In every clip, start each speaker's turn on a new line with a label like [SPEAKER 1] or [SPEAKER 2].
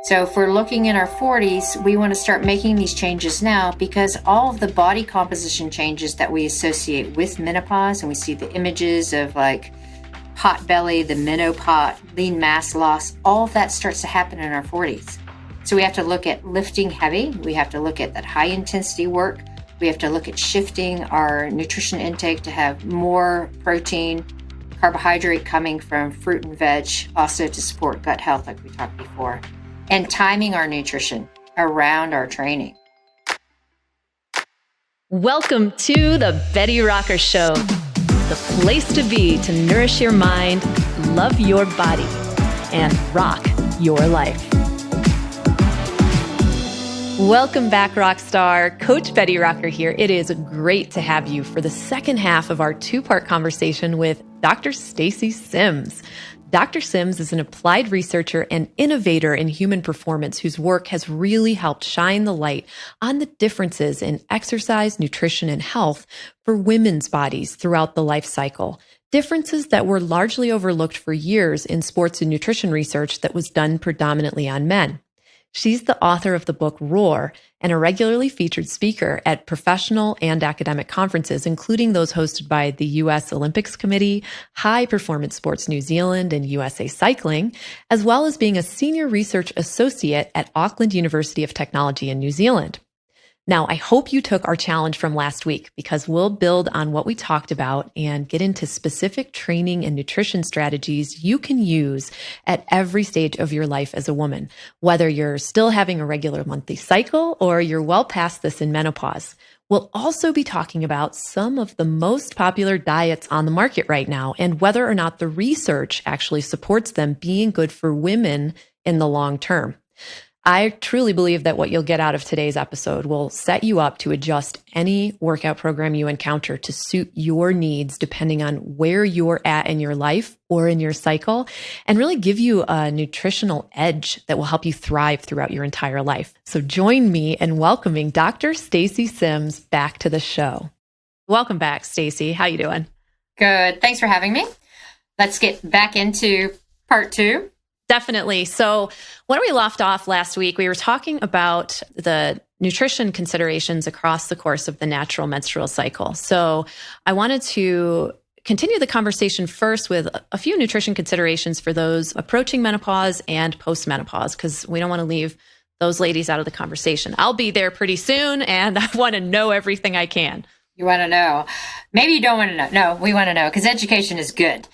[SPEAKER 1] So if we're looking in our 40s, we want to start making these changes now because all of the body composition changes that we associate with menopause, and we see the images of like pot belly, the menopause, lean mass loss, all of that starts to happen in our 40s. So we have to look at lifting heavy. We have to look at that high intensity work. We have to look at shifting our nutrition intake to have more protein, carbohydrate coming from fruit and veg, also to support gut health like we talked before, and timing our nutrition around our training.
[SPEAKER 2] Welcome to the Betty Rocker Show, the place to be to nourish your mind, love your body, and rock your life. Welcome back, Rockstar. Coach Betty Rocker here. It is great to have you for the second half of our two-part conversation with Dr. Stacy Sims. Dr. Sims is an applied researcher and innovator in human performance whose work has really helped shine the light on the differences in exercise, nutrition, and health for women's bodies throughout the life cycle. Differences that were largely overlooked for years in sports and nutrition research that was done predominantly on men. She's the author of the book Roar and a regularly featured speaker at professional and academic conferences, including those hosted by the U.S. Olympics Committee, High Performance Sports New Zealand, and USA Cycling, as well as being a senior research associate at Auckland University of Technology in New Zealand. Now, I hope you took our challenge from last week because we'll build on what we talked about and get into specific training and nutrition strategies you can use at every stage of your life as a woman, whether you're still having a regular monthly cycle or you're well past this in menopause. We'll also be talking about some of the most popular diets on the market right now and whether or not the research actually supports them being good for women in the long term. I truly believe that what you'll get out of today's episode will set you up to adjust any workout program you encounter to suit your needs, depending on where you're at in your life or in your cycle, and really give you a nutritional edge that will help you thrive throughout your entire life. So join me in welcoming Dr. Stacy Sims back to the show. Welcome back, Stacy. How you doing?
[SPEAKER 1] Good. Thanks for having me. Let's get back into part two.
[SPEAKER 2] Definitely. So when we left off last week, we were talking about the nutrition considerations across the course of the natural menstrual cycle. So I wanted to continue the conversation first with a few nutrition considerations for those approaching menopause and post-menopause, because we don't want to leave those ladies out of the conversation. I'll be there pretty soon, and I want to know everything I can.
[SPEAKER 1] You want to know? Maybe you don't want to know. No, we want to know because education is good.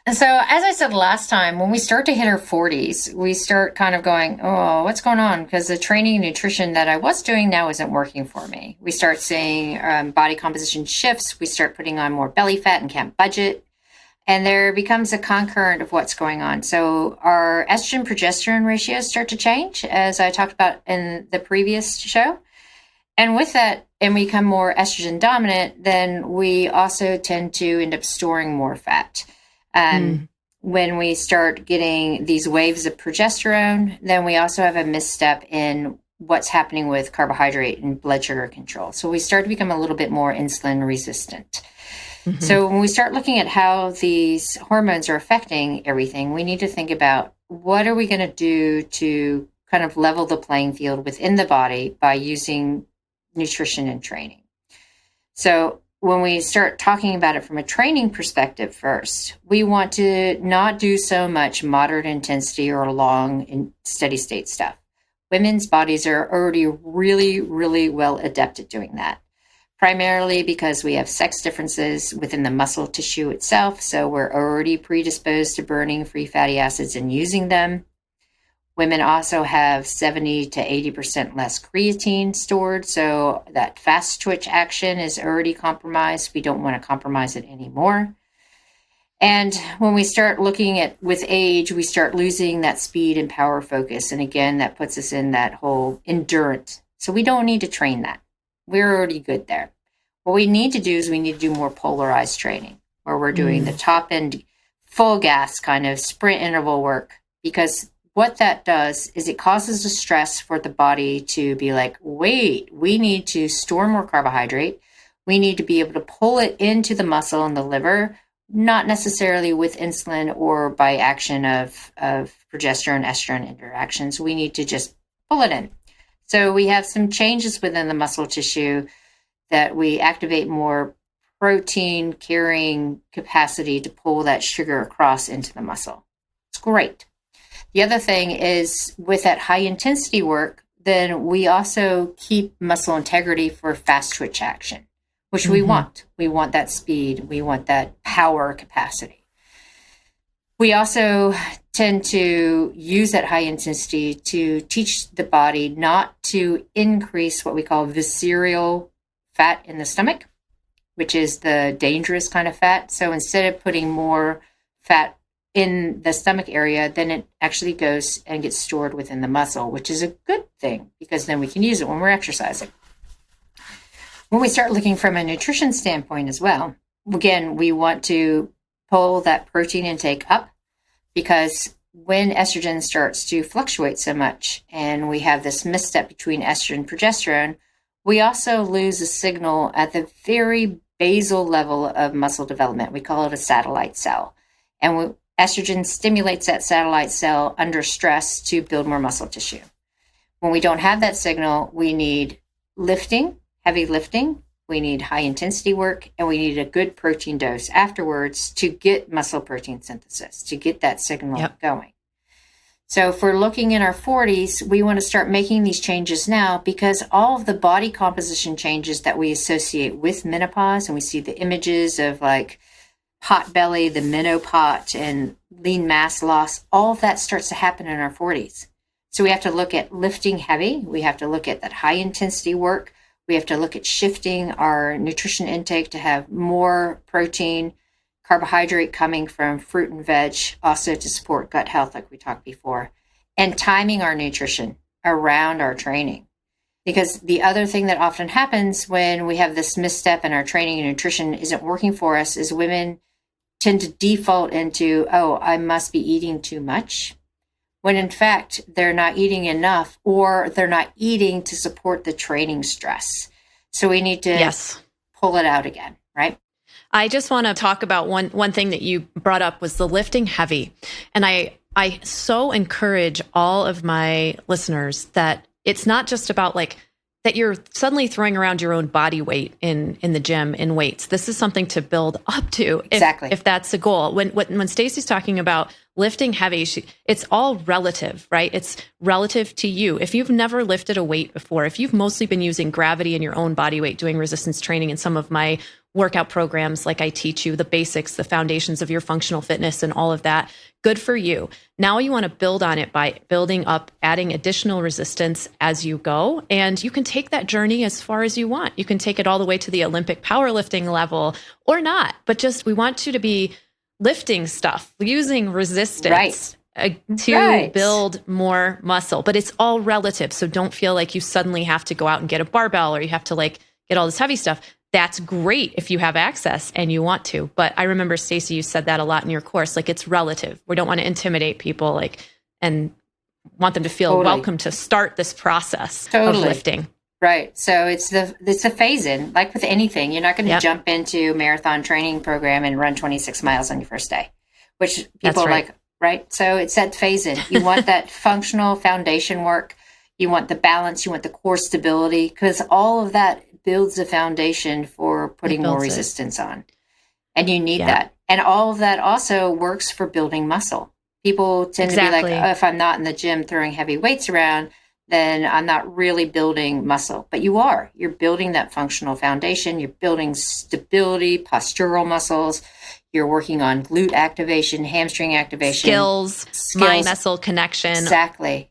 [SPEAKER 1] And so, as I said last time, when we start to hit our 40s, we start kind of going, oh, what's going on? Because the training and nutrition that I was doing now isn't working for me. We start seeing body composition shifts. We start putting on more belly fat and can't budget. And there becomes a concurrent of what's going on. So our estrogen progesterone ratios start to change, as I talked about in the previous show. And with that, and we become more estrogen dominant, then we also tend to end up storing more fat. When we start getting these waves of progesterone, then we also have a misstep in what's happening with carbohydrate and blood sugar control. So we start to become a little bit more insulin resistant. Mm-hmm. So when we start looking at how these hormones are affecting everything, we need to think about what are we going to do to kind of level the playing field within the body by using nutrition and training. So when we start talking about it from a training perspective first, we want to not do so much moderate intensity or long and steady state stuff. Women's bodies are already really, really well adept at doing that, primarily because we have sex differences within the muscle tissue itself. So we're already predisposed to burning free fatty acids and using them. Women also have 70 to 80% less creatine stored, so that fast twitch action is already compromised. We don't want to compromise it anymore. And when we start looking at with age, we start losing that speed and power focus. And again, that puts us in that whole endurance. So we don't need to train that. We're already good there. What we need to do is we need to do more polarized training, where we're doing the top end, full gas kind of sprint interval work, because what that does is it causes a stress for the body to be like, wait, we need to store more carbohydrate. We need to be able to pull it into the muscle and the liver not necessarily with insulin or by action of progesterone, estrogen interactions. We need to just pull it in. So we have some changes within the muscle tissue that we activate more protein carrying capacity to pull that sugar across into the muscle. It's great. The other thing is with that high intensity work, then we also keep muscle integrity for fast twitch action, which we want. We want that speed. We want that power capacity. We also tend to use that high intensity to teach the body not to increase what we call visceral fat in the stomach, which is the dangerous kind of fat. So instead of putting more fat in the stomach area, then it actually goes and gets stored within the muscle, which is a good thing because then we can use it when we're exercising. When we start looking from a nutrition standpoint as well, again, we want to pull that protein intake up because when estrogen starts to fluctuate so much and we have this misstep between estrogen and progesterone, we also lose a signal at the very basal level of muscle development. We call it a satellite cell. And estrogen stimulates that satellite cell under stress to build more muscle tissue. When we don't have that signal, we need lifting, heavy lifting, we need high intensity work, and we need a good protein dose afterwards to get muscle protein synthesis, to get that signal going. So if we're looking in our 40s, we want to start making these changes now because all of the body composition changes that we associate with menopause, and we see the images of like pot belly, the menopot, and lean mass loss, all of that starts to happen in our 40s. So we have to look at lifting heavy. We have to look at that high intensity work. We have to look at shifting our nutrition intake to have more protein, carbohydrate coming from fruit and veg, also to support gut health, like we talked before, and timing our nutrition around our training. Because the other thing that often happens when we have this misstep in our training and nutrition isn't working for us is women tend to default into, oh, I must be eating too much, when in fact they're not eating enough or they're not eating to support the training stress. So we need to pull it out again, right?
[SPEAKER 2] I just want to talk about one thing that you brought up was the lifting heavy. And I so encourage all of my listeners that it's not just about like that you're suddenly throwing around your own body weight in the gym in weights. This is something to build up to if that's the goal. When Stacy's talking about lifting heavy, it's all relative, right? It's relative to you. If you've never lifted a weight before, if you've mostly been using gravity and your own body weight doing resistance training in some of my workout programs, like I teach you the basics, the foundations of your functional fitness and all of that, good for you. Now you want to build on it by building up, adding additional resistance as you go. And you can take that journey as far as you want. You can take it all the way to the Olympic powerlifting level or not, but just we want you to be lifting stuff, using resistance to build more muscle, but it's all relative. So don't feel like you suddenly have to go out and get a barbell or you have to like get all this heavy stuff. That's great if you have access and you want to. But I remember, Stacy, you said that a lot in your course, like it's relative. We don't want to intimidate people like and want them to feel welcome to start this process of lifting.
[SPEAKER 1] Right. So it's a phase in, like with anything. You're not going to jump into a marathon training program and run 26 miles on your first day, which people like, right? So it's that phase in. You want that functional foundation work. You want the balance. You want the core stability, because all of that builds the foundation for putting more resistance on. And you need that. And all of that also works for building muscle. People tend to be like, oh, if I'm not in the gym throwing heavy weights around, then I'm not really building muscle. But you are. You're building that functional foundation. You're building stability, postural muscles. You're working on glute activation, hamstring activation.
[SPEAKER 2] Skills, mind-muscle connection.
[SPEAKER 1] Exactly.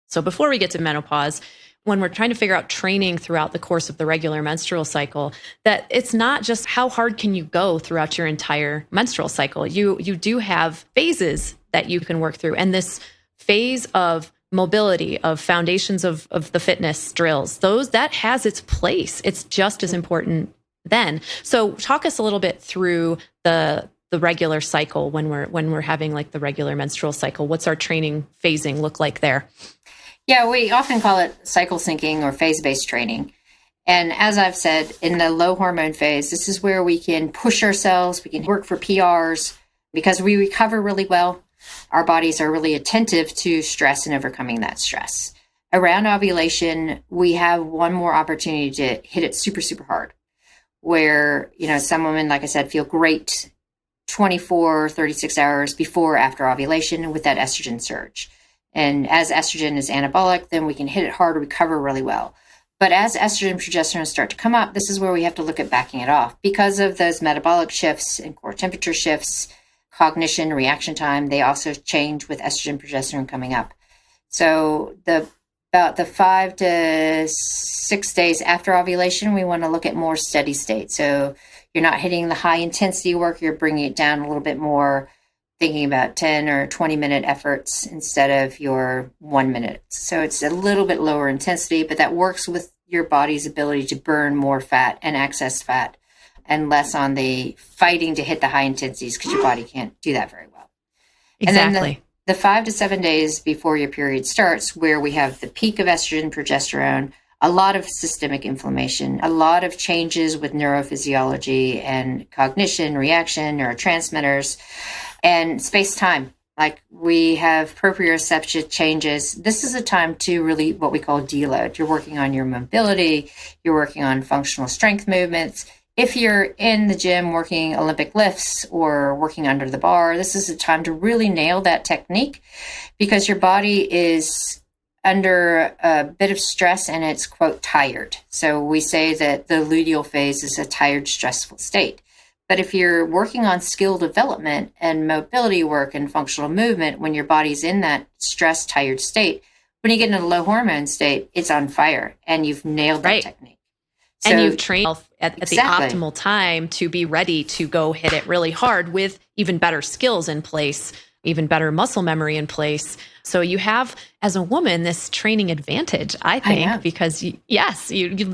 [SPEAKER 2] So before we get to menopause, when we're trying to figure out training throughout the course of the regular menstrual cycle, that it's not just how hard can you go throughout your entire menstrual cycle. You do have phases that you can work through. And this phase of mobility, of foundations of the fitness drills, that has its place. It's just as important then. So talk us a little bit through the regular cycle when we're having like the regular menstrual cycle. What's our training phasing look like there?
[SPEAKER 1] Yeah, we often call it cycle syncing or phase-based training. And as I've said, in the low hormone phase, this is where we can push ourselves, we can work for PRs because we recover really well. Our bodies are really attentive to stress and overcoming that stress. Around ovulation, we have one more opportunity to hit it super, super hard, where, some women, like I said, feel great 24, 36 hours before or after ovulation with that estrogen surge. And as estrogen is anabolic, then we can hit it hard, recover really well. But as estrogen and progesterone start to come up, this is where we have to look at backing it off because of those metabolic shifts and core temperature shifts, cognition, reaction time. They also change with estrogen, progesterone coming up. So about the 5 to 6 days after ovulation, we want to look at more steady state. So you're not hitting the high intensity work, you're bringing it down a little bit more, thinking about 10 or 20 minute efforts instead of your 1 minute. So it's a little bit lower intensity, but that works with your body's ability to burn more fat and excess fat and less on the fighting to hit the high intensities because your body can't do that very well.
[SPEAKER 2] Exactly.
[SPEAKER 1] And then the 5 to 7 days before your period starts, where we have the peak of estrogen, progesterone, a lot of systemic inflammation, a lot of changes with neurophysiology and cognition, reaction, neurotransmitters, and space-time. Like we have proprioception changes. This is a time to really what we call deload. You're working on your mobility. You're working on functional strength movements. If you're in the gym working Olympic lifts or working under the bar, this is a time to really nail that technique because your body is under a bit of stress and it's, quote, tired. So we say that the luteal phase is a tired, stressful state. But if you're working on skill development and mobility work and functional movement, when your body's in that stressed, tired state, when you get into a low hormone state, it's on fire and you've nailed that technique. So,
[SPEAKER 2] and you've trained at the optimal time to be ready to go hit it really hard with even better skills in place, even better muscle memory in place. So you have, as a woman, this training advantage, I think, because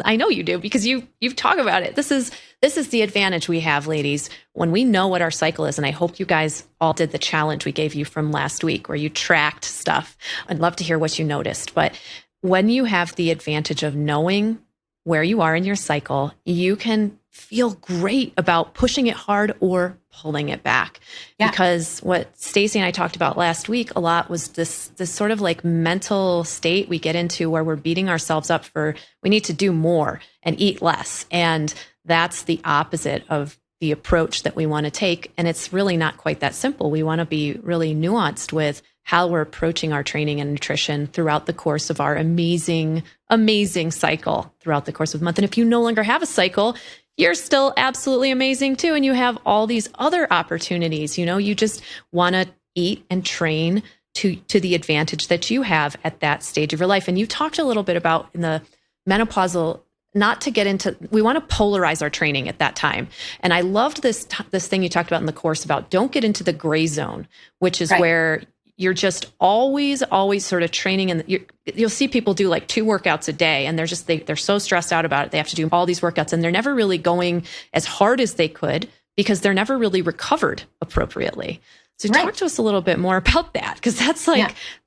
[SPEAKER 2] I know you do, because you've talked about it. This is the advantage we have, ladies, when we know what our cycle is. And I hope you guys all did the challenge we gave you from last week where you tracked stuff. I'd love to hear what you noticed. But when you have the advantage of knowing where you are in your cycle, you can feel great about pushing it hard or pulling it back. Yeah. Because what Stacy and I talked about last week a lot was this sort of like mental state we get into where we're beating ourselves up for we need to do more and eat less. And that's the opposite of the approach that we want to take. And it's really not quite that simple. We want to be really nuanced with how we're approaching our training and nutrition throughout the course of our amazing, amazing cycle throughout the course of a month. And if you no longer have a cycle, you're still absolutely amazing too. And you have all these other opportunities. You just want to eat and train to the advantage that you have at that stage of your life. And you talked a little bit about in the menopausal, not to get into, we want to polarize our training at that time. And I loved this thing you talked about in the course about don't get into the gray zone, which is where you're just always sort of training. And you'll see people do like 2 workouts a day and they're so stressed out about it. They have to do all these workouts and they're never really going as hard as they could because they're never really recovered appropriately. So talk to us a little bit more about that, because that's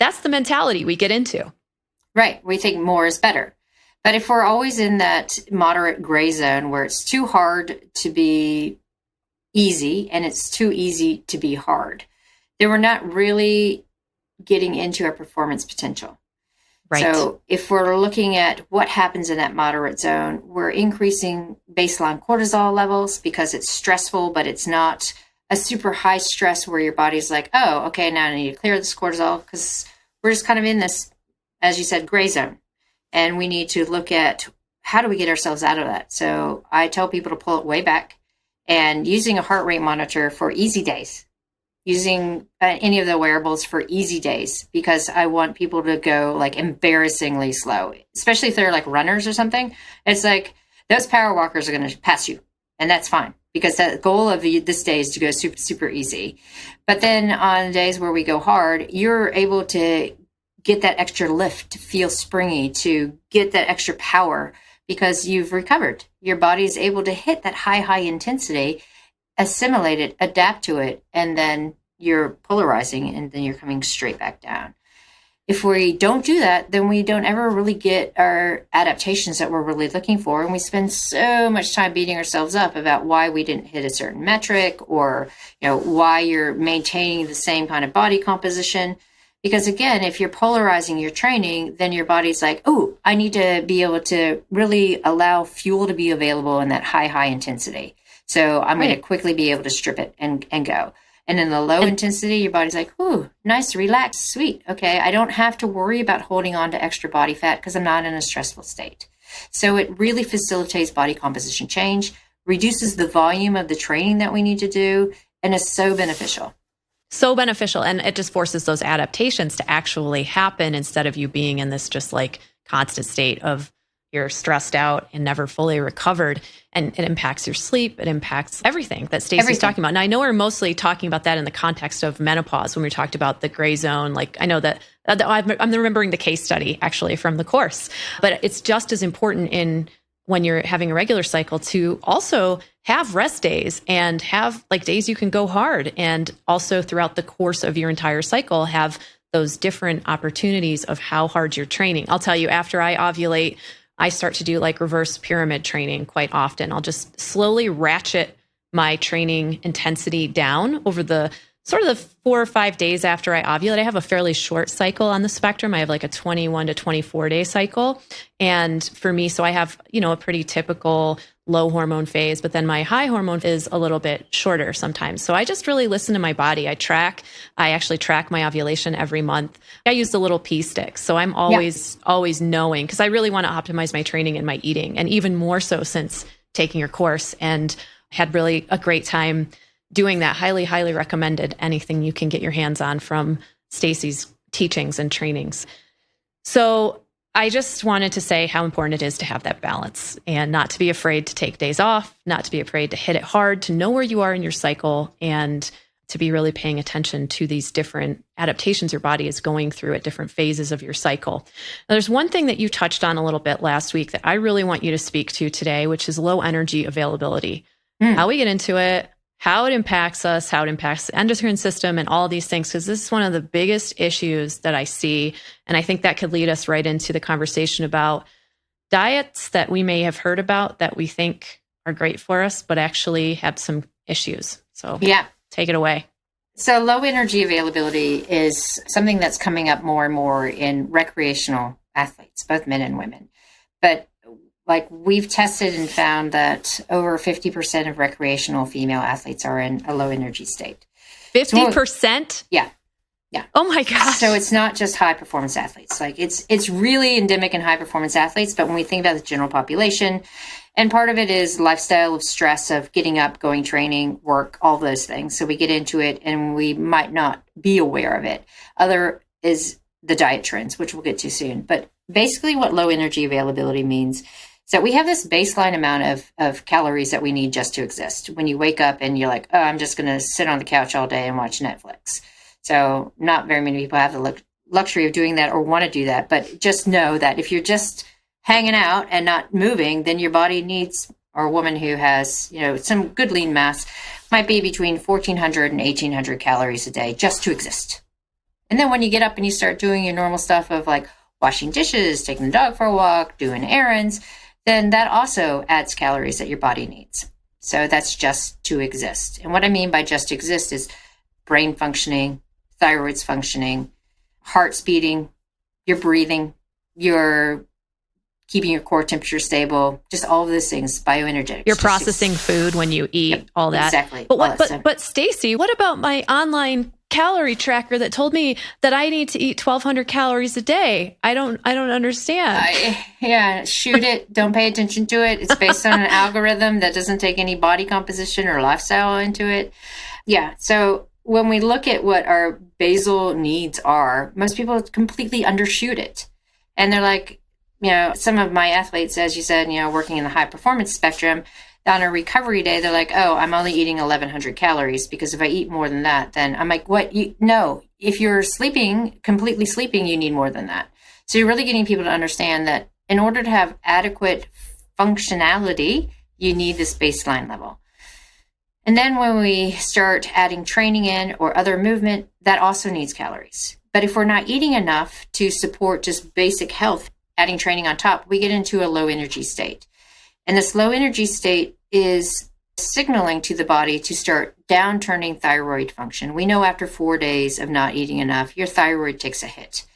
[SPEAKER 2] that's the mentality we get into. Right. We think more is better. But if we're always in that moderate gray zone where it's too hard to be easy and it's too easy to be hard, then we're not really getting into our performance potential. Right. So if we're looking at what happens in that moderate zone, we're increasing baseline cortisol levels because it's stressful, but it's not a super high stress where your body's like, oh, okay, now I need to clear this cortisol because we're just kind of in this, as you said, gray zone. And we need to look at how do we get ourselves out of that. So I tell people to pull it way back and using a heart rate monitor for easy days, using any of the wearables for easy days, because I want people to go like embarrassingly slow, especially if they're like runners or something. It's like those power walkers are going to pass you, and that's fine because the goal of this day is to go super, super easy. But then on days where we go hard, you're able to get that extra lift, to feel springy, to get that extra power because you've recovered. Your body is able to hit that high intensity, assimilate it, adapt to it, and then you're polarizing and then you're coming straight back down.
[SPEAKER 1] if we don't do that, then we don't ever really get our adaptations that we're really looking for. And we spend so much time beating ourselves up about why we didn't hit a certain metric, or, why you're maintaining the same kind of body composition. Because again, if you're polarizing your training, then your body's like, oh, I need to be able to really allow fuel to be available in that high intensity. So I'm going to quickly be able to strip it and go. And in the low intensity, your body's like, ooh, nice, relaxed, sweet. Okay, I don't have to worry about holding on to extra body fat because I'm not in a stressful state. So it really facilitates body composition change, reduces the volume of the training that we need to do, and is so beneficial.
[SPEAKER 2] So beneficial. And it just forces those adaptations to actually happen instead of you being in this just like constant state of you're stressed out and never fully recovered. And it impacts your sleep. It impacts everything that Stacy's talking about. And I know we're mostly talking about that in the context of menopause when we talked about the gray zone. Like I know that I'm remembering the case study actually from the course, but it's just as important in when you're having a regular cycle to also have rest days and have like days you can go hard. And also throughout the course of your entire cycle, have those different opportunities of how hard you're training. I'll tell you, after I ovulate, I start to do like reverse pyramid training quite often. I'll just slowly ratchet my training intensity down over the sort of the 4 or 5 days after I ovulate. I have a fairly short cycle on the spectrum. I have like a 21 to 24 day cycle. And for me, so I have, a pretty typical low hormone phase, but then my high hormone is a little bit shorter sometimes. So I just really listen to my body. I actually track my ovulation every month. I use the little pee sticks. So I'm always knowing, because I really want to optimize my training and my eating. And even more so since taking your course, and had really a great time doing that. Highly, highly recommended. Anything you can get your hands on from Stacy's teachings and trainings. So I just wanted to say how important it is to have that balance and not to be afraid to take days off, not to be afraid to hit it hard, to know where you are in your cycle, and to be really paying attention to these different adaptations your body is going through at different phases of your cycle. Now, there's one thing that you touched on a little bit last week that I really want you to speak to today, which is low energy availability. How we get into it, how it impacts us, how it impacts the endocrine system, and all these things, because this is one of the biggest issues that I see. And I think that could lead us right into the conversation about diets that we may have heard about that we think are great for us, but actually have some issues. So take it away.
[SPEAKER 1] So low energy availability is something that's coming up more and more in recreational athletes, both men and women. But like we've tested and found that over 50% of recreational female athletes are in a low energy state.
[SPEAKER 2] 50%?
[SPEAKER 1] Yeah.
[SPEAKER 2] Oh my gosh.
[SPEAKER 1] So it's not just high performance athletes. Like it's really endemic in high performance athletes. But when we think about the general population, and part of it is lifestyle of stress of getting up, going training, work, all those things. So we get into it and we might not be aware of it. Other is the diet trends, which we'll get to soon. But basically what low energy availability means So we have this baseline amount of calories that we need just to exist. When you wake up and you're like, oh, I'm just going to sit on the couch all day and watch Netflix. So not very many people have the luxury of doing that or want to do that. But just know that if you're just hanging out and not moving, then your body needs, or a woman who has, some good lean mass, might be between 1,400 and 1,800 calories a day just to exist. And then when you get up and you start doing your normal stuff of like washing dishes, taking the dog for a walk, doing errands, then that also adds calories that your body needs. So that's just to exist. And what I mean by just to exist is brain functioning, thyroid's functioning, heart's beating, you're breathing, you're keeping your core temperature stable, just all of those things, bioenergetics.
[SPEAKER 2] You're processing food when you eat,
[SPEAKER 1] yep,
[SPEAKER 2] all that.
[SPEAKER 1] Exactly.
[SPEAKER 2] But Stacy, what about my online calorie tracker that told me that I need to eat 1,200 calories a day? I don't understand.
[SPEAKER 1] Shoot it. Don't pay attention to it. It's based on an algorithm that doesn't take any body composition or lifestyle into it. Yeah. So when we look at what our basal needs are, most people completely undershoot it. And they're like, some of my athletes, as you said, working in the high performance spectrum, on a recovery day, they're like, oh, I'm only eating 1,100 calories because if I eat more than that, then I'm like, what? No, if you're completely sleeping, you need more than that. So you're really getting people to understand that in order to have adequate functionality, you need this baseline level. And then when we start adding training in or other movement, that also needs calories But if we're not eating enough to support just basic health, adding training on top, we get into a low energy state. And this low energy state is signaling to the body to start downturning thyroid function. We know after 4 days of not eating enough, your thyroid takes a hit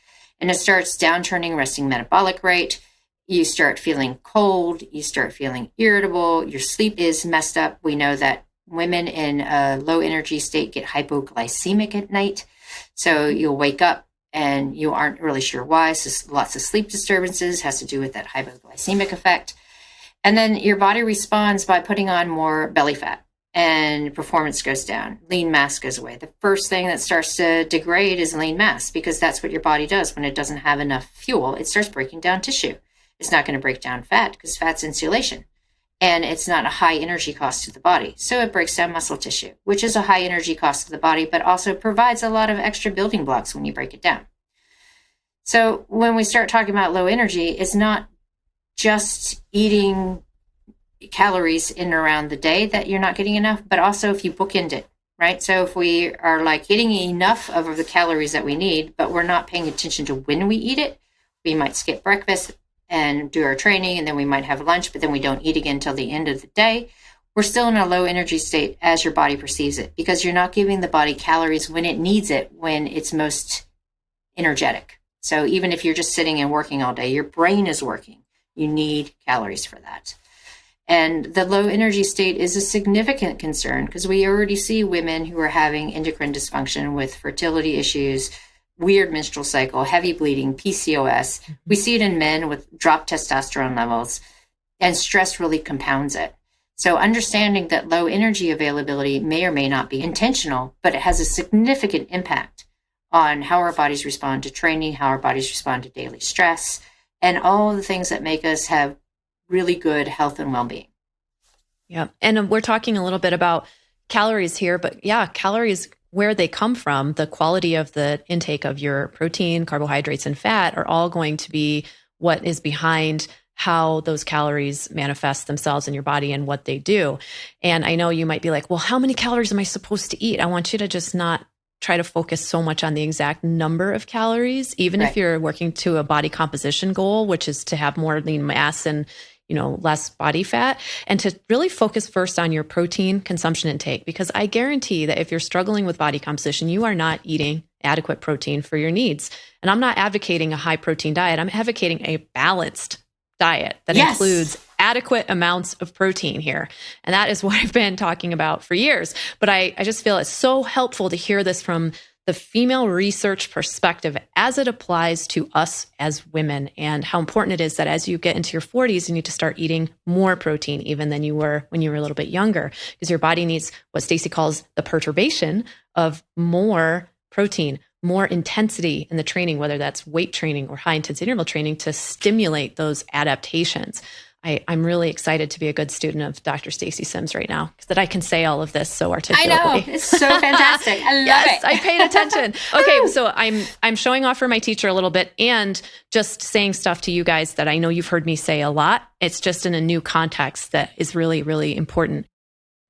[SPEAKER 1] and it starts downturning resting metabolic rate. You start feeling cold, you start feeling irritable, your sleep is messed up. We know that women in a low energy state get hypoglycemic at night. So you'll wake up and you aren't really sure why. So lots of sleep disturbances has to do with that hypoglycemic effect. And then your body responds by putting on more belly fat and performance goes down. Lean mass goes away. The first thing that starts to degrade is lean mass because that's what your body does when it doesn't have enough fuel. It starts breaking down tissue. It's not going to break down fat because fat's insulation and it's not a high energy cost to the body. So it breaks down muscle tissue, which is a high energy cost to the body, but also provides a lot of extra building blocks when you break it down. So when we start talking about low energy, it's not just eating calories in and around the day that you're not getting enough, but also if you bookend it, right? So if we are like getting enough of the calories that we need, but we're not paying attention to when we eat it, we might skip breakfast and do our training, and then we might have lunch, but then we don't eat again until the end of the day. We're still in a low energy state as your body perceives it because you're not giving the body calories when it needs it, when it's most energetic. So even if you're just sitting and working all day, your brain is working. You need calories for that. And the low energy state is a significant concern because we already see women who are having endocrine dysfunction with fertility issues, weird menstrual cycle, heavy bleeding, PCOS. We see it in men with dropped testosterone levels, and stress really compounds it. So understanding that low energy availability may or may not be intentional, but it has a significant impact on how our bodies respond to training, how our bodies respond to daily stress, and all the things that make us have really good health and well-being.
[SPEAKER 2] Yeah. And we're talking a little bit about calories here, but yeah, calories, where they come from, the quality of the intake of your protein, carbohydrates, and fat are all going to be what is behind how those calories manifest themselves in your body and what they do. And I know you might be like, well, how many calories am I supposed to eat? I want you to just not try to focus so much on the exact number of calories, even if you're working to a body composition goal, which is to have more lean mass and less body fat, and to really focus first on your protein consumption intake, because I guarantee that if you're struggling with body composition, you are not eating adequate protein for your needs. And I'm not advocating a high protein diet. I'm advocating a balanced diet that includes adequate amounts of protein here. And that is what I've been talking about for years. But I just feel it's so helpful to hear this from the female research perspective as it applies to us as women, and how important it is that as you get into your 40s, you need to start eating more protein even than you were when you were a little bit younger, because your body needs what Stacy calls the perturbation of more protein, more intensity in the training, whether that's weight training or high intensity interval training, to stimulate those adaptations. I'm really excited to be a good student of Dr. Stacy Sims right now, so that I can say all of this so articulately.
[SPEAKER 1] I know, it's so fantastic. I love
[SPEAKER 2] yes,
[SPEAKER 1] it.
[SPEAKER 2] I paid attention. Okay, so I'm showing off for my teacher a little bit and just saying stuff to you guys that I know you've heard me say a lot. It's just in a new context that is really, really important.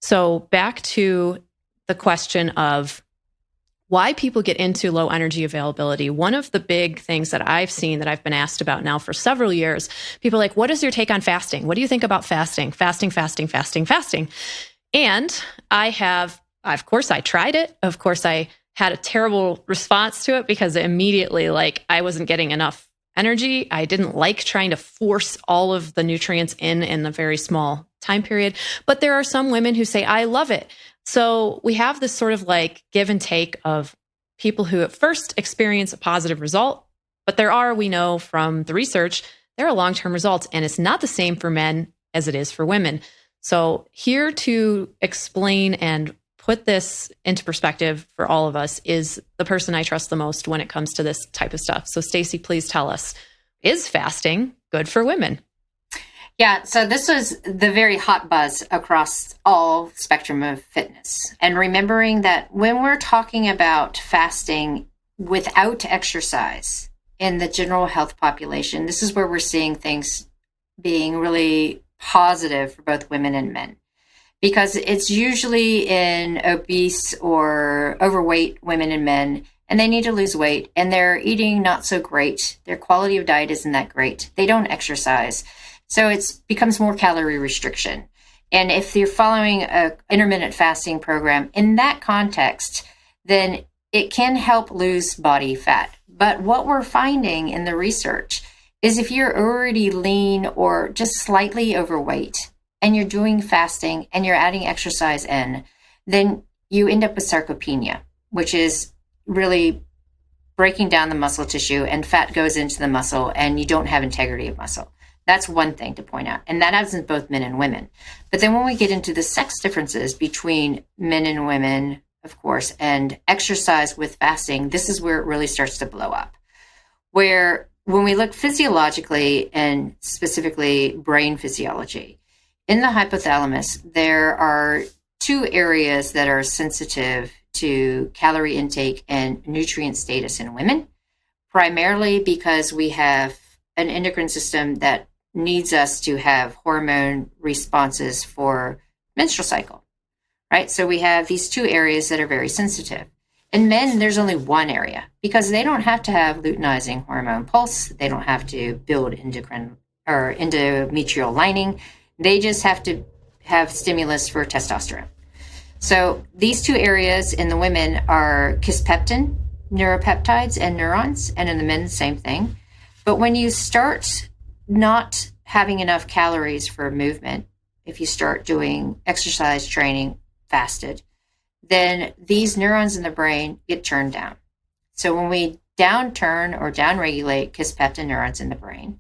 [SPEAKER 2] So back to the question of why people get into low energy availability. One of the big things that I've seen that I've been asked about now for several years, people are like, what is your take on fasting? What do you think about fasting? Fasting. And of course, I tried it. Of course, I had a terrible response to it because immediately, I wasn't getting enough energy. I didn't like trying to force all of the nutrients in a very small time period. But there are some women who say, I love it. So we have this sort of give and take of people who at first experience a positive result, but we know from the research, there are long-term results, and it's not the same for men as it is for women. So here to explain and put this into perspective for all of us is the person I trust the most when it comes to this type of stuff. So Stacy, please tell us, is fasting good for women?
[SPEAKER 1] Yeah, so this was the very hot buzz across all spectrum of fitness. And remembering that when we're talking about fasting without exercise in the general health population, this is where we're seeing things being really positive for both women and men. Because it's usually in obese or overweight women and men, and they need to lose weight, and they're eating not so great. Their quality of diet isn't that great. They don't exercise. So it becomes more calorie restriction. And if you're following an intermittent fasting program in that context, then it can help lose body fat. But what we're finding in the research is if you're already lean or just slightly overweight and you're doing fasting and you're adding exercise in, then you end up with sarcopenia, which is really breaking down the muscle tissue, and fat goes into the muscle and you don't have integrity of muscle. That's one thing to point out. And that happens in both men and women. But then when we get into the sex differences between men and women, of course, and exercise with fasting, this is where it really starts to blow up. Where when we look physiologically and specifically brain physiology, in the hypothalamus, there are two areas that are sensitive to calorie intake and nutrient status in women, primarily because we have an endocrine system that needs us to have hormone responses for menstrual cycle, right? So we have these two areas that are very sensitive. In men, there's only one area because they don't have to have luteinizing hormone pulse. They don't have to build endocrine or endometrial lining. They just have to have stimulus for testosterone. So these two areas in the women are kisspeptin, neuropeptides, and neurons, and in the men, same thing. But when you start not having enough calories for movement, if you start doing exercise training fasted, then these neurons in the brain get turned down. So when we downturn or downregulate kisspeptin neurons in the brain,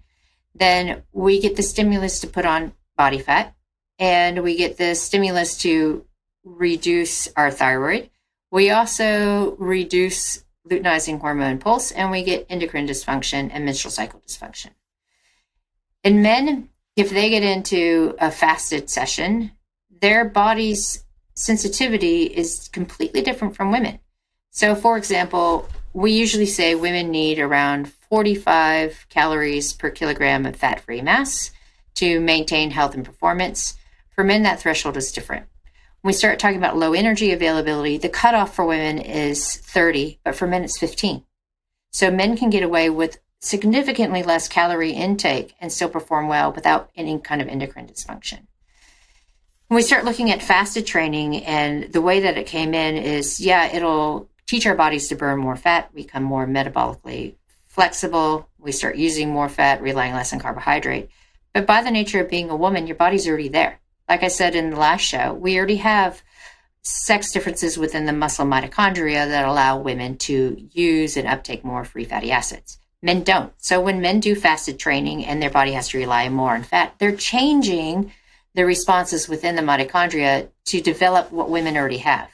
[SPEAKER 1] then we get the stimulus to put on body fat, and we get the stimulus to reduce our thyroid. We also reduce luteinizing hormone pulse, and we get endocrine dysfunction and menstrual cycle dysfunction. In men, if they get into a fasted session, their body's sensitivity is completely different from women. So, for example, we usually say women need around 45 calories per kilogram of fat-free mass to maintain health and performance. For men, that threshold is different. When we start talking about low energy availability, the cutoff for women is 30, but for men, it's 15. So men can get away with significantly less calorie intake and still perform well without any kind of endocrine dysfunction. When we start looking at fasted training, and the way that it came in is, it'll teach our bodies to burn more fat, become more metabolically flexible. We start using more fat, relying less on carbohydrate. But by the nature of being a woman, your body's already there. Like I said in the last show, we already have sex differences within the muscle mitochondria that allow women to use and uptake more free fatty acids. Men don't. So when men do fasted training and their body has to rely more on fat, they're changing the responses within the mitochondria to develop what women already have.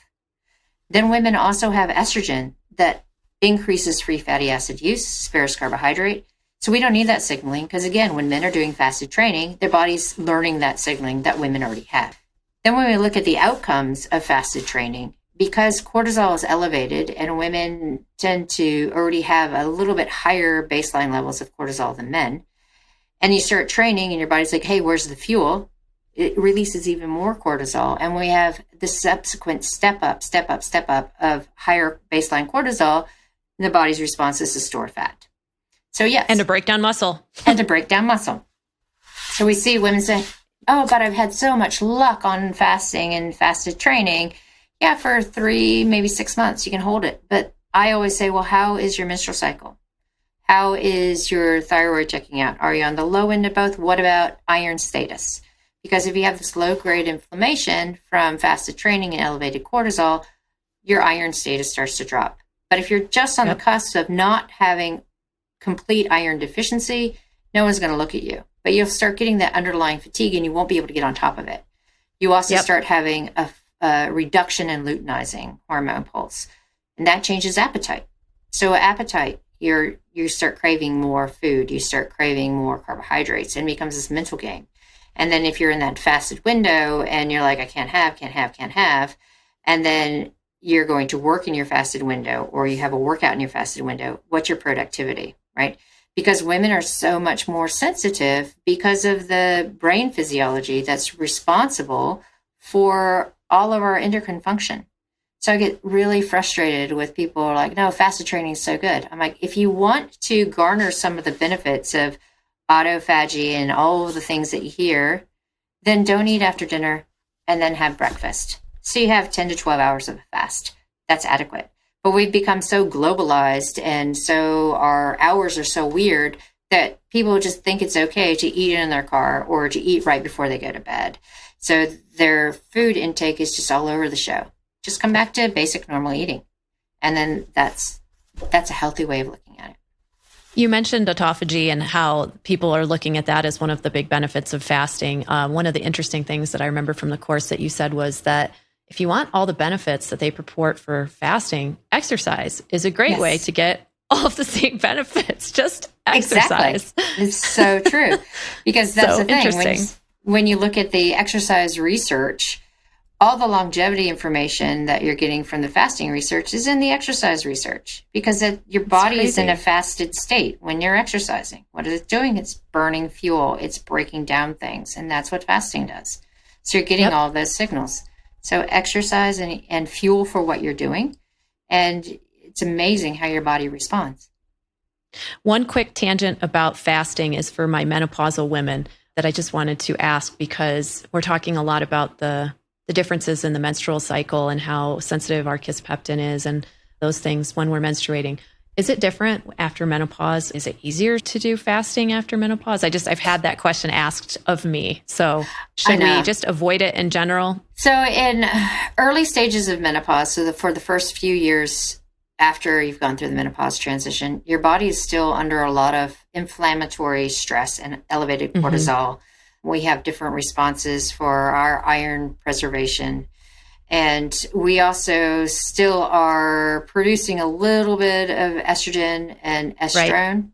[SPEAKER 1] Then women also have estrogen that increases free fatty acid use, spares carbohydrate. So we don't need that signaling because, again, when men are doing fasted training, their body's learning that signaling that women already have. Then when we look at the outcomes of fasted training, because cortisol is elevated and women tend to already have a little bit higher baseline levels of cortisol than men, and you start training and your body's like, hey, where's the fuel? It releases even more cortisol. And we have the subsequent step up of higher baseline cortisol, and the body's response is to store fat. So yes.
[SPEAKER 2] And to break down muscle.
[SPEAKER 1] So we see women say, oh, but I've had so much luck on fasting and fasted training. Yeah, for 3, maybe 6 months, you can hold it. But I always say, well, how is your menstrual cycle? How is your thyroid checking out? Are you on the low end of both? What about iron status? Because if you have this low-grade inflammation from fasted training and elevated cortisol, your iron status starts to drop. But if you're just on the cusp of not having complete iron deficiency, no one's going to look at you. But you'll start getting that underlying fatigue and you won't be able to get on top of it. You also start having a reduction in luteinizing hormone pulse, and that changes appetite. So appetite, you start craving more food, you start craving more carbohydrates, and it becomes this mental game. And then if you're in that fasted window and you're like, I can't have, and then you're going to work in your fasted window or you have a workout in your fasted window, what's your productivity, right? Because women are so much more sensitive because of the brain physiology that's responsible for all of our endocrine function. So I get really frustrated with people who are like, no, fasted training is so good. I'm like, if you want to garner some of the benefits of autophagy and all of the things that you hear, then don't eat after dinner and then have breakfast. So you have 10 to 12 hours of a fast. That's adequate. But we've become so globalized and so our hours are so weird that people just think it's okay to eat in their car or to eat right before they go to bed. So their food intake is just all over the show. Just come back to basic normal eating. And then that's a healthy way of looking at it.
[SPEAKER 2] You mentioned autophagy and how people are looking at that as one of the big benefits of fasting. One of the interesting things that I remember from the course that you said was that if you want all the benefits that they purport for fasting, exercise is a great way to get all of the same benefits. Just exercise.
[SPEAKER 1] Exactly. It's so true. Because that's the thing. When you look at the exercise research, all the longevity information that you're getting from the fasting research is in the exercise research because your body is in a fasted state when you're exercising. What is it doing? It's burning fuel. It's breaking down things. And that's what fasting does. So you're getting all of those signals. So exercise and fuel for what you're doing. And it's amazing how your body responds.
[SPEAKER 2] One quick tangent about fasting is for my menopausal women that I just wanted to ask, because we're talking a lot about the differences in the menstrual cycle and how sensitive our kisspeptin is and those things when we're menstruating. Is it different after menopause? Is it easier to do fasting after menopause? I've had that question asked of me. So should we just avoid it in general?
[SPEAKER 1] So in early stages of menopause, so for the first few years after you've gone through the menopause transition, your body is still under a lot of inflammatory stress and elevated cortisol. We have different responses for our iron preservation. And we also still are producing a little bit of estrogen and estrone. Right.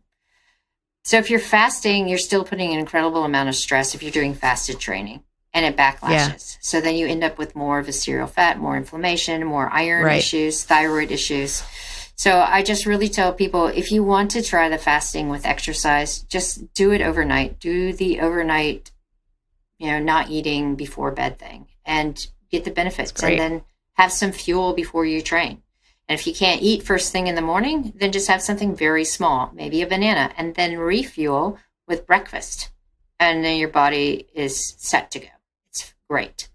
[SPEAKER 1] So if you're fasting, you're still putting an incredible amount of stress if you're doing fasted training, and it backlashes. Yeah. So then you end up with more visceral fat, more inflammation, more iron issues, thyroid issues. So I just really tell people, if you want to try the fasting with exercise, just do it overnight. Do the overnight, not eating before bed thing and get the benefits, and then have some fuel before you train. And if you can't eat first thing in the morning, then just have something very small, maybe a banana, and then refuel with breakfast. And then your body is set to go. It's great.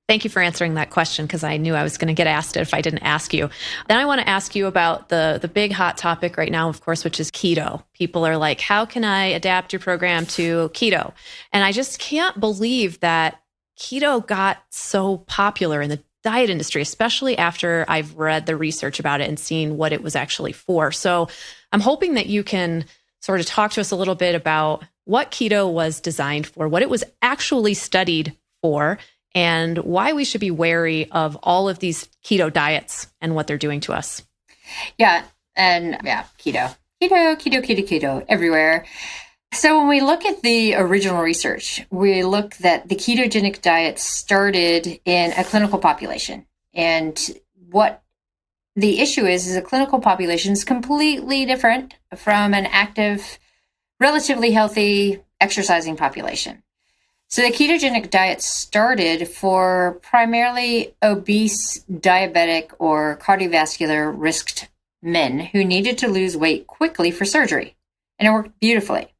[SPEAKER 2] Thank you for answering that question, because I knew I was going to get asked it if I didn't ask you. Then I want to ask you about the big hot topic right now, of course, which is keto. People are like, how can I adapt your program to keto? And I just can't believe that keto got so popular in the diet industry, especially after I've read the research about it and seen what it was actually for. So I'm hoping that you can sort of talk to us a little bit about what keto was designed for, what it was actually studied for, and why we should be wary of all of these keto diets and what they're doing to us.
[SPEAKER 1] Yeah. And keto everywhere. So when we look at the original research, we look that the ketogenic diet started in a clinical population. And what the issue is a clinical population is completely different from an active, relatively healthy, exercising population. So the ketogenic diet started for primarily obese, diabetic, or cardiovascular risked men who needed to lose weight quickly for surgery. And it worked beautifully.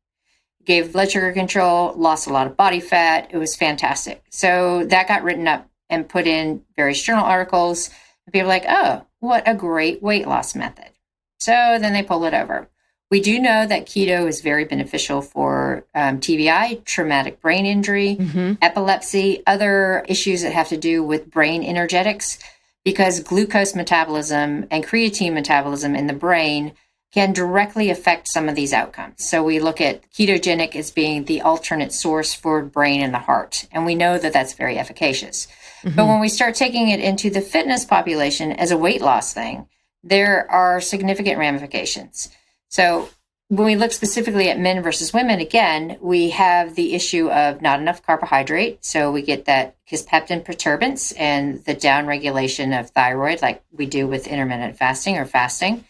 [SPEAKER 1] Gave blood sugar control, lost a lot of body fat. It was fantastic. So that got written up and put in various journal articles. And people were like, oh, what a great weight loss method. So then they pull it over. We do know that keto is very beneficial for TBI, traumatic brain injury, epilepsy, other issues that have to do with brain energetics, because glucose metabolism and creatine metabolism in the brain can directly affect some of these outcomes. So we look at ketogenic as being the alternate source for brain and the heart. And we know that that's very efficacious. But when we start taking it into the fitness population as a weight loss thing, there are significant ramifications. So when we look specifically at men versus women, again, we have the issue of not enough carbohydrate. So we get that kisspeptin perturbance and the downregulation of thyroid, like we do with intermittent fasting or fasting.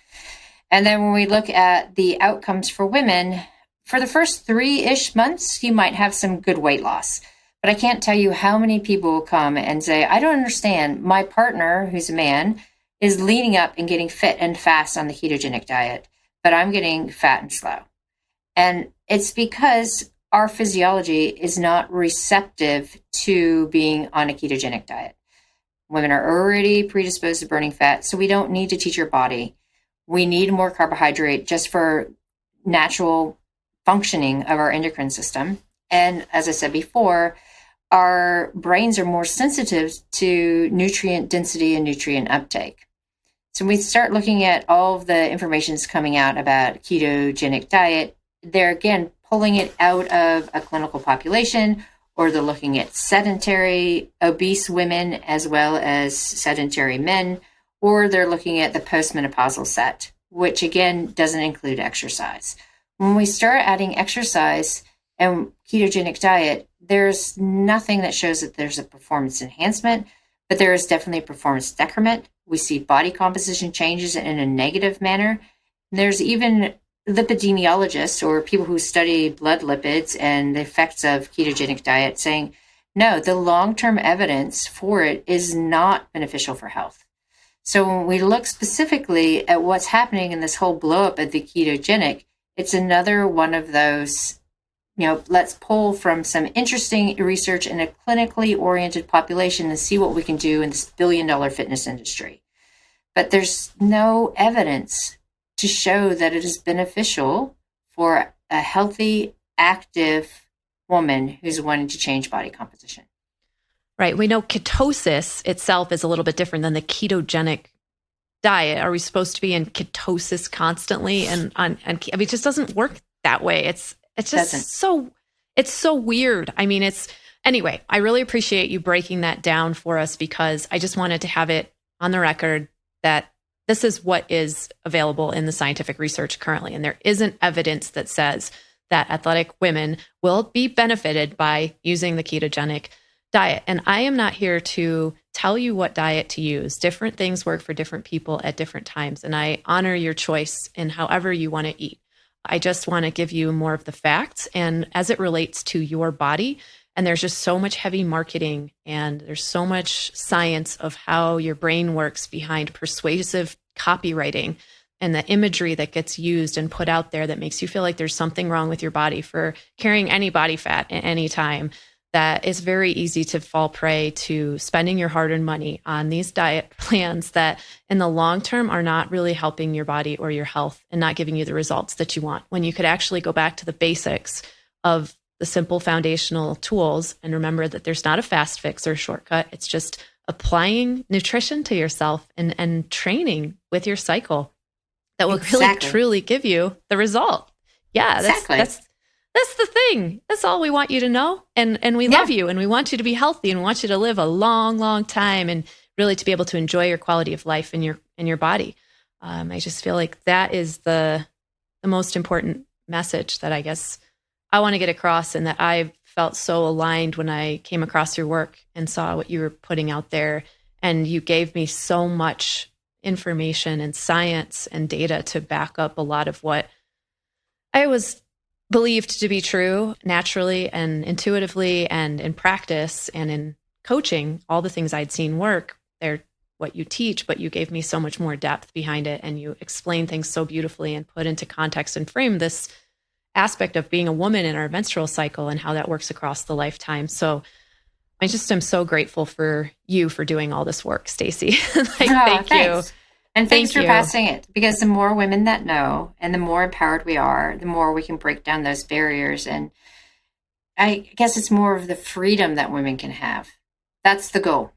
[SPEAKER 1] And then when we look at the outcomes for women, for the first 3-ish months, you might have some good weight loss. But I can't tell you how many people will come and say, I don't understand. My partner, who's a man, is leading up and getting fit and fast on the ketogenic diet, but I'm getting fat and slow. And it's because our physiology is not receptive to being on a ketogenic diet. Women are already predisposed to burning fat, so we don't need to teach your body. We need more carbohydrate just for natural functioning of our endocrine system. And as I said before, our brains are more sensitive to nutrient density and nutrient uptake. So when we start looking at all of the information that's coming out about ketogenic diet, they're again pulling it out of a clinical population, or they're looking at sedentary, obese women as well as sedentary men, or they're looking at the post-menopausal set, which again doesn't include exercise. When we start adding exercise and ketogenic diet, there's nothing that shows that there's a performance enhancement, but there is definitely a performance decrement. We see body composition changes in a negative manner. There's even lipidemiologists or people who study blood lipids and the effects of ketogenic diet saying, no, the long-term evidence for it is not beneficial for health. So when we look specifically at what's happening in this whole blow-up of the ketogenic, it's another one of those, let's pull from some interesting research in a clinically oriented population and see what we can do in this billion-dollar fitness industry. But there's no evidence to show that it is beneficial for a healthy, active woman who's wanting to change body composition.
[SPEAKER 2] Right. We know ketosis itself is a little bit different than the ketogenic diet. Are we supposed to be in ketosis constantly? And it just doesn't work that way. It's just it's so weird. I mean, anyway, I really appreciate you breaking that down for us, because I just wanted to have it on the record that this is what is available in the scientific research currently. And there isn't evidence that says that athletic women will be benefited by using the ketogenic diet. And I am not here to tell you what diet to use. Different things work for different people at different times. And I honor your choice in however you want to eat. I just want to give you more of the facts and as it relates to your body. And there's just so much heavy marketing and there's so much science of how your brain works behind persuasive copywriting and the imagery that gets used and put out there that makes you feel like there's something wrong with your body for carrying any body fat at any time, that it's very easy to fall prey to spending your hard-earned money on these diet plans that in the long term are not really helping your body or your health and not giving you the results that you want, when you could actually go back to the basics of the simple foundational tools and remember that there's not a fast fix or shortcut. It's just applying nutrition to yourself and training with your cycle that will really truly give you the result. Yeah, that's the thing. That's all we want you to know. And we love you and we want you to be healthy and we want you to live a long, long time and really to be able to enjoy your quality of life in your body. I just feel like that is the most important message that I guess I want to get across, and that I felt so aligned when I came across your work and saw what you were putting out there. And you gave me so much information and science and data to back up a lot of what I was believed to be true naturally and intuitively and in practice and in coaching. All the things I'd seen work, they're what you teach, but you gave me so much more depth behind it. And you explained things so beautifully and put into context and frame this aspect of being a woman in our menstrual cycle and how that works across the lifetime. So I just am so grateful for you for doing all this work, Stacy. Thank you.
[SPEAKER 1] And thanks for passing it, because the more women that know and the more empowered we are, the more we can break down those barriers. And I guess it's more of the freedom that women can have. That's the goal.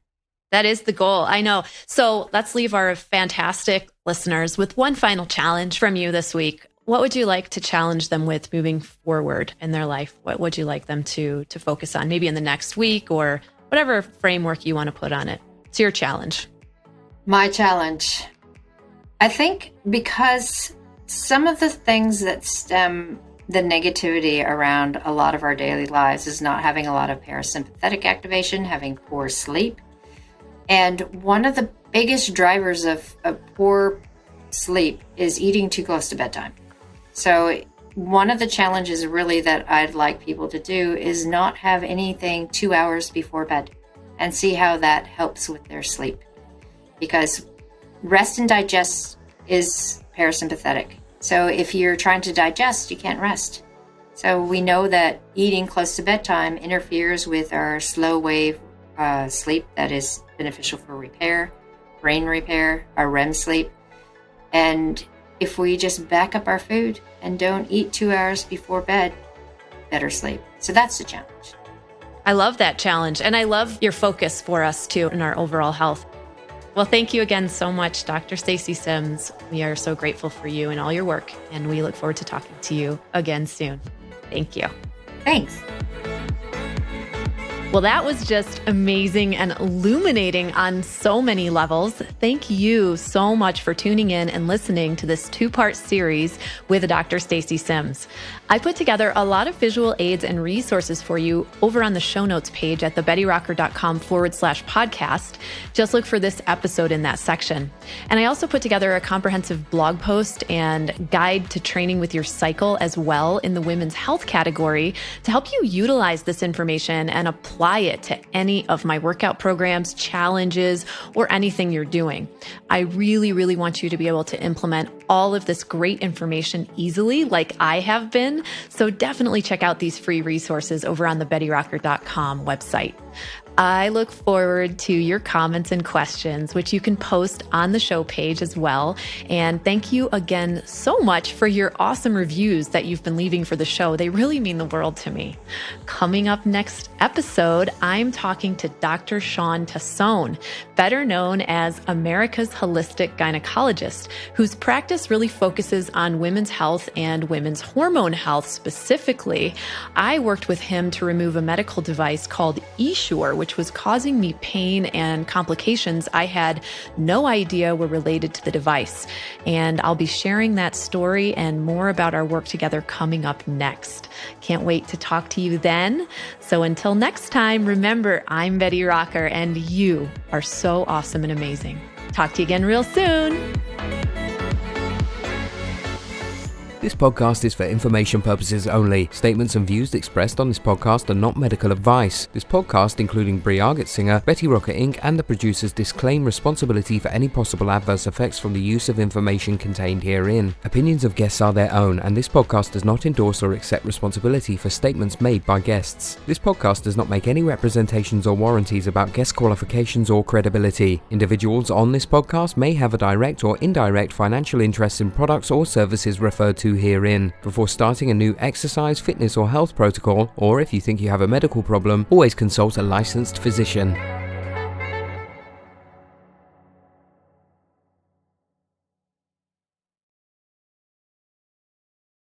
[SPEAKER 2] That is the goal. I know. So let's leave our fantastic listeners with one final challenge from you this week. What would you like to challenge them with moving forward in their life? What would you like them to focus on, maybe in the next week or whatever framework you want to put on it? It's your challenge.
[SPEAKER 1] My challenge. I think because some of the things that stem the negativity around a lot of our daily lives is not having a lot of parasympathetic activation, having poor sleep. And one of the biggest drivers of poor sleep is eating too close to bedtime. So one of the challenges really that I'd like people to do is not have anything 2 hours before bed and see how that helps with their sleep. Because rest and digest is parasympathetic. So if you're trying to digest, you can't rest. So we know that eating close to bedtime interferes with our slow wave sleep that is beneficial for repair, brain repair, our REM sleep. And if we just back up our food and don't eat 2 hours before bed, better sleep. So that's the challenge.
[SPEAKER 2] I love that challenge. And I love your focus for us too in our overall health. Well, thank you again so much, Dr. Stacy Sims. We are so grateful for you and all your work, and we look forward to talking to you again soon. Thank you.
[SPEAKER 1] Thanks.
[SPEAKER 2] Well, that was just amazing and illuminating on so many levels. Thank you so much for tuning in and listening to this 2-part series with Dr. Stacy Sims. I put together a lot of visual aids and resources for you over on the show notes page at thebettyrocker.com/podcast. Just look for this episode in that section. And I also put together a comprehensive blog post and guide to training with your cycle as well in the women's health category to help you utilize this information and apply it to any of my workout programs, challenges, or anything you're doing. I really, really want you to be able to implement all of this great information easily like I have been. So definitely check out these free resources over on the bettyrocker.com website. I look forward to your comments and questions, which you can post on the show page as well. And thank you again so much for your awesome reviews that you've been leaving for the show. They really mean the world to me. Coming up next episode, I'm talking to Dr. Shawn Tassone, better known as America's Holistic Gynecologist, whose practice really focuses on women's health and women's hormone health specifically. I worked with him to remove a medical device called Essure, which was causing me pain and complications I had no idea were related to the device. And I'll be sharing that story and more about our work together coming up next. Can't wait to talk to you then. So until next time, remember, I'm Betty Rocker and you are so awesome and amazing. Talk to you again real soon.
[SPEAKER 3] This podcast is for information purposes only. Statements and views expressed on this podcast are not medical advice. This podcast, including Brie Argettsinger, Betty Rocker Inc., and the producers disclaim responsibility for any possible adverse effects from the use of information contained herein. Opinions of guests are their own, and this podcast does not endorse or accept responsibility for statements made by guests. This podcast does not make any representations or warranties about guest qualifications or credibility. Individuals on this podcast may have a direct or indirect financial interest in products or services referred to herein. Before starting a new exercise, fitness, or health protocol, or if you think you have a medical problem, always consult a licensed physician.